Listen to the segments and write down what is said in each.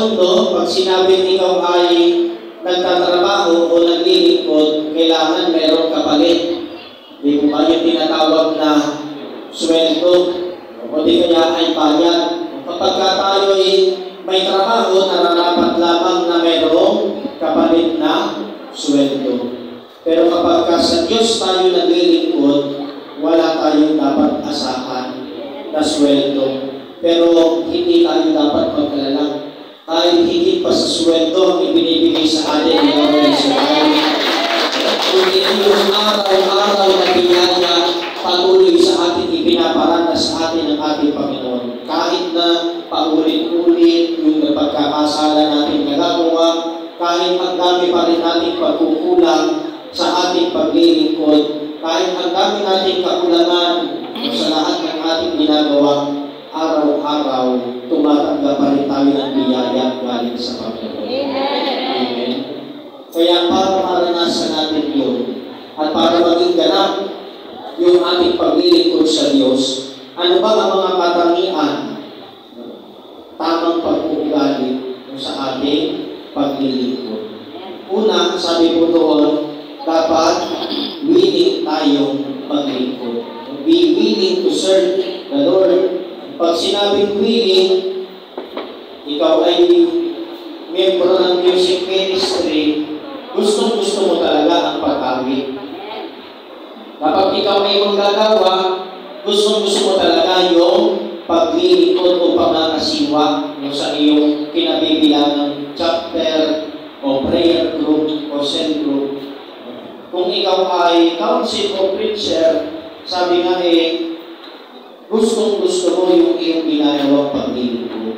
mundo, pag sinabing ikaw ay nagtatrabaho o naglilingkod, kailangan meron kapalit. Di mo ba yung tinatawag na sweldo o di kaya ay bayad? Kapag tayo ay may trabaho, nararapat lamang na merong kapalit na sweldo. Pero kapag sa Diyos tayo naglilingkod, wala tayong dapat asahan na sweldo. Pero hindi tayo dapat mag-alala. Dahil higit pa sa sweldo ang ibinibigay sa atin ng Lord sa atin. Kundi yung araw-araw na biyaya patuloy sa atin ipinaparana sa atin ng ating Panginoon. Kahit na paulit-ulit yung pagkakasala natin nagagawa, kahit ang dami pa rin nating pagkukulang sa ating paglilingkod, kahit ang dami nating kakulangan sa lahat ng ating ginagawa, araw-araw tumatanggap pa rin tayo ng biyaya galing sa Panginoon. Amen. Kaya para maranasan natin yun at para maging ganap yung ating paglilingkod sa Diyos, ano ba ang mga katangian tamang pag-uugali sa ating paglilingkod? Una, sabi po doon, dapat willing tayong maglingkod. Be willing to serve the Lord. Pag sinabing willing, ikaw ay membro ng music ministry, gusto mo talaga ang pag-awit. Kapag ikaw ay manggagawa, gusto mo talaga yung paglilingkod o pangangasiwa sa iyong kinabibilangang chapter o prayer group o cell group. Kung ikaw ay council o preacher, sabi nga gusto mo yung iyong ginagawang paglilingkod.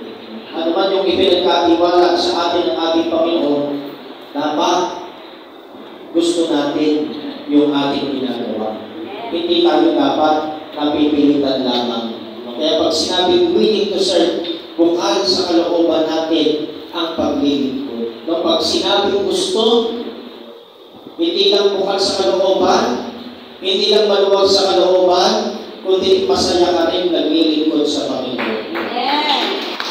Ano man yung ipinagkatiwala sa atin ng ating Panginoon, dapat gusto natin yung ating ginagawa. Hindi tayo dapat napipilitan lamang. Kaya pag sinabing willing to serve, bukal sa kalooban natin ang paglilingkod. Pag sinabing gusto, hindi lang bukal sa kalooban, hindi lang maluwag sa kalooban, kundi masaya ka rin naglilingkod sa Panginoon.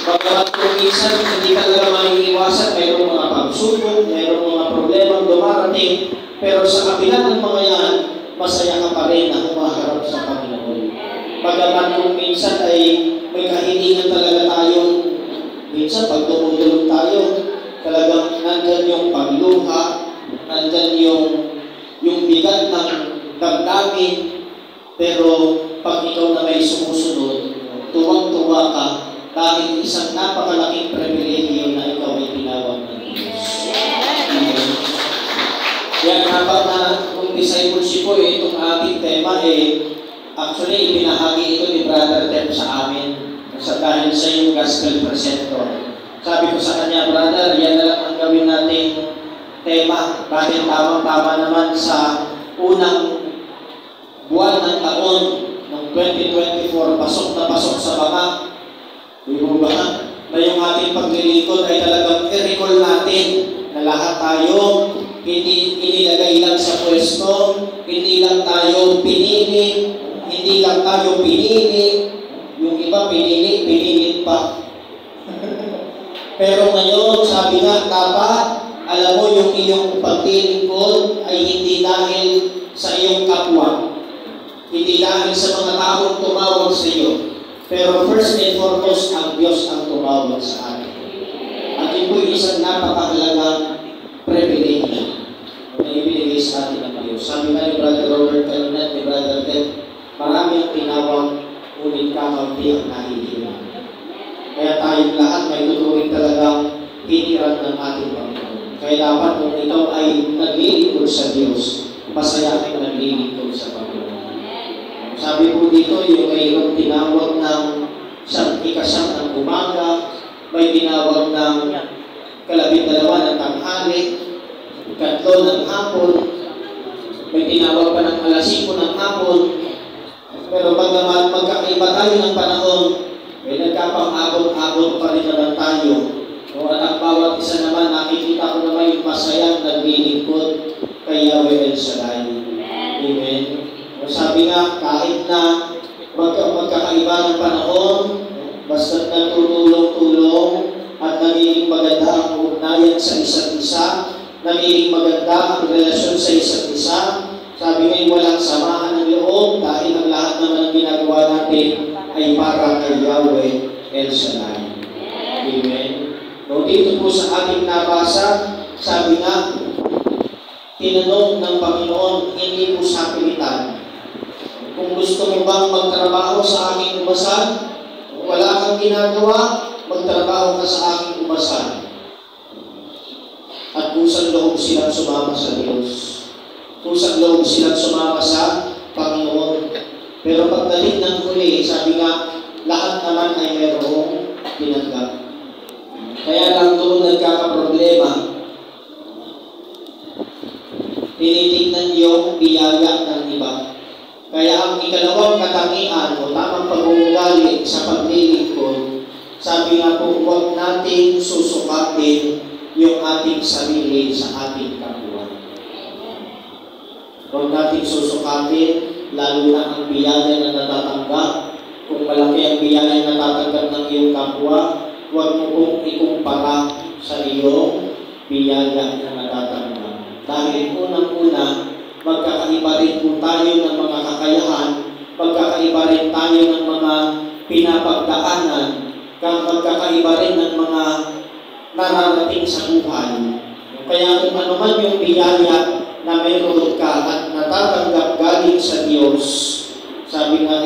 Pagkakat kung minsan, hindi talaga maiiwasan, mayroong mga pagsubok, mayroong mga problemang dumarating, pero sa kabila ng mga yan, masaya ka pa rin na humaharap sa Panginoon. Pagkakat kung minsan ay may kahilingan talaga tayong, minsan pag tumutulog tayo, talagang nandyan yung pagluha, nandyan yung bigat ng damdamin, pero pag ikaw na may sumusunod, tuwang-tuwa ka dahil isang napakalaking pribilehiyo na ikaw ay tinawag ng Diyos. Yan, habang na kung discipleship po, itong ating tema, actually, ibinahagi ito ni Brother Tem sa amin dahil sa yung gospel presenter. Sabi ko sa kanya, Brother, yan na lang ang gawin nating tema dahil tamang-tama naman sa unang buwan ng taon ng 2024, pasok na pasok sa baka. Di mo ba? Na yung ating paglilingkod ay talagang i-recall natin na lahat tayo hindi inilagay lang sa pwesto, hindi lang tayo pinili, hindi lang tayo pinili, yung iba pinilit pa. Pero ngayon, sabi nga, dapat alam mo yung iyong paglilingkod ay hindi dahil sa iyong kapwa, hindi dahil sa mga taong tumawag sa iyo, pero first and foremost, ang Diyos ang tumawag sa atin. At yun po isang napakahalagang privilege na ibinigay sa atin ng Diyos. Sabi nga ni Brother Robert Calunet, ni Brother Ted, marami ang tinawag, ngunit kaunti ang nahihilang. Kaya tayong lahat may tuturing talagang hiniran ng ating Panginoon. Kaya dapat kung ikaw ay naglilingkod sa Diyos, masaya kang naglilingkod sa Panginoon. Sabi po dito, yung mayroong tinawag ng ikasang ng umaga, may tinawag ng kalabing-dalawa ng tanghali, ikatlo ng hapon, may tinawag pa ng alas 5 ng hapon. Pero pag naman magkakaiba tayo ng panahon, may nagkapang-abot-abot pa rin naman tayo. At ang bawat isa naman, nakikita ko naman yung masayang naglilingkod kay Yahweh El Shaddai. Amen. Sabi nga, kahit na magkakaiba ng panahon, basta nagtutulong-tulong at nagiging maganda sa isa't isa, nagiging maganda ang relasyon sa isa't isa. Sabi ngayon, walang samahan ng loob dahil ang lahat naman ng ginagawa natin ay para kay Yahweh El Shaddai. Amen. No, dito po sa ating nabasa, sabi nga, tinanong ng Panginoon, hindi po sa pilitan. Kung gusto mo bang magtrabaho sa aking umasan, wala kang ginagawa, magtrabaho ka sa aking umasan. At kusang loob silang sumama sa Diyos. Kusang loob silang sumama sa Panginoon. Pero pagdating ng huli, sabi nga, lahat naman ay mayroong tinanggap. Kaya lang doon nagkakaproblema. Tinitignan yung biyaya ng iba. Kaya ang ikalawang katangian o tamang pag-uugali sa paglilingkod, sabi nga po, huwag natin susukatin yung ating sarili sa ating kapwa. Huwag natin susukatin, lalo na ang biyaya na natatanggap. Kung malaki ang biyaya na natatanggap ng iyong kapwa, huwag mo pong ikumpara sa iyong biyaya na natatanggap. Dahil unang-una, magkakaiba rin po tayo ng mga kakayahan, magkakaiba rin tayo ng mga pinapagdaanan, magkakaiba rin ng mga nararating sa buhay. Kaya kung ano man yung biyaya na mayroon ka at natatanggap galing sa Diyos, sabi nga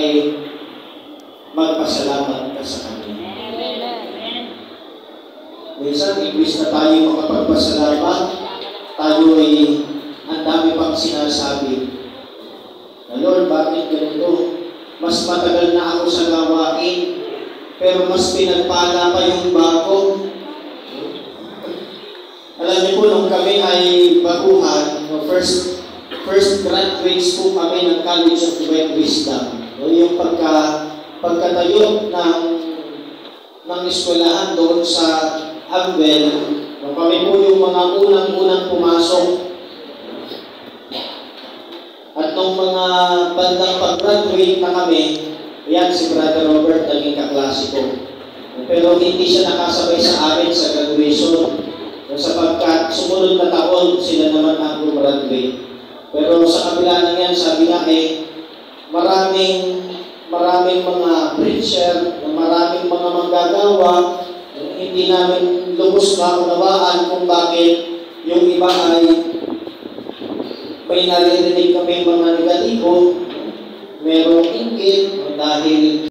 magpasalamat ka sa Kanya. Minsan, imbis na tayo makapagpasalamat, tayo ay ang dami pang sinasabi. Lord, bakit ganito? Mas matagal na ako sa gawain, pero mas pinagpala pa yung bago. Alam niyo po, nung kami ay baguhan, first graduates po kami ng College of Divine Wisdom. Yung pagkatayo ng eskwelahan doon sa Ambel, kami po yung mga unang-unang pumasok. At nung mga bandang pag-graduate na kami, yan si Brother Robert naging kaklase ko. Pero hindi siya nakasabay sa amin sa graduation. Sapagkat sumunod na taon, sila naman ang graduate. Pero sa kabila ng yan, sabi nga maraming mga preacher, maraming mga manggagawa, hindi namin lubos maunawaan kung bakit yung iba ay may naririnig kami mga negatibo, merong inggit dahil